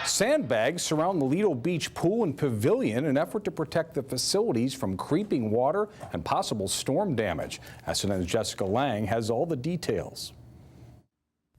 Sandbags surround the Lido Beach pool and pavilion in an effort to protect the facilities from creeping water and possible storm damage. SNN's Jessica Lang has all the details.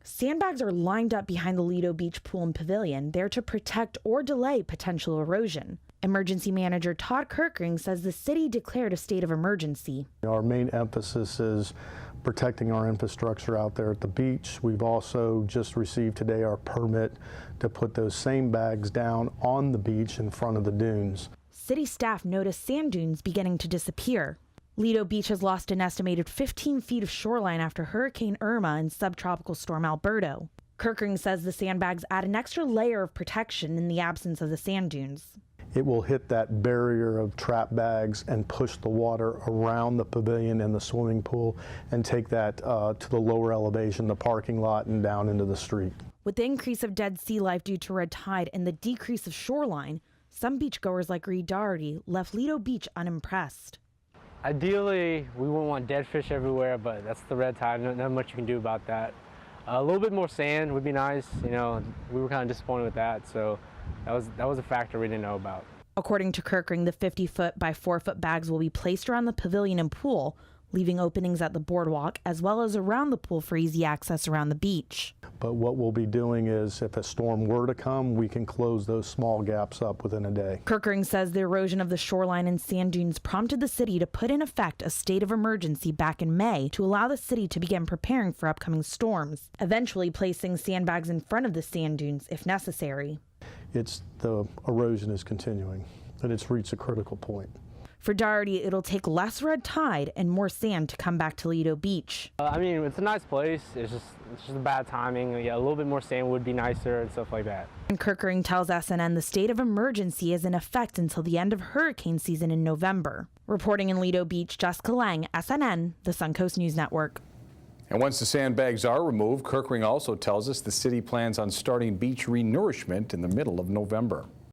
Sandbags are lined up behind the Lido Beach pool and pavilion, there to protect or delay potential erosion. Emergency Manager Todd Kerkering says the city declared a state of emergency. Our main emphasis is protecting our infrastructure out there at the beach. We've also just received today our permit to put those same bags down on the beach in front of the dunes. City staff noticed sand dunes beginning to disappear. Lido Beach has lost an estimated 15 feet of shoreline after Hurricane Irma and subtropical storm Alberto. Kerkering says the sandbags add an extra layer of protection in the absence of the sand dunes. It will hit that barrier of trap bags and push the water around the pavilion and the swimming pool and take that to the lower elevation, the parking lot, and down into the street. With the increase of dead sea life due to red tide and the decrease of shoreline, some beachgoers like Reid Doherty left Lido Beach unimpressed. Ideally, we wouldn't want dead fish everywhere, but that's the red tide. Not much you can do about that. A little bit more sand would be nice. You know, we were kind of disappointed with that, so that was a factor we didn't know about. According to Kerkering, the 50-foot by 4-foot bags will be placed around the pavilion and pool, leaving openings at the boardwalk as well as around the pool for easy access around the beach. But what we'll be doing is, if a storm were to come, we can close those small gaps up within a day. Kerkering says the erosion of the shoreline and sand dunes prompted the city to put in effect a state of emergency back in May to allow the city to begin preparing for upcoming storms, eventually placing sandbags in front of the sand dunes if necessary. The erosion is continuing, and it's reached a critical point. For Doherty, it'll take less red tide and more sand to come back to Lido Beach. I mean, it's a nice place. It's just a bad timing. Yeah, a little bit more sand would be nicer and stuff like that. And Kerkering tells SNN the state of emergency is in effect until the end of hurricane season in November. Reporting in Lido Beach, Jessica Lang, SNN, the Suncoast News Network. And once the sandbags are removed, Kerkering also tells us the city plans on starting beach renourishment in the middle of November.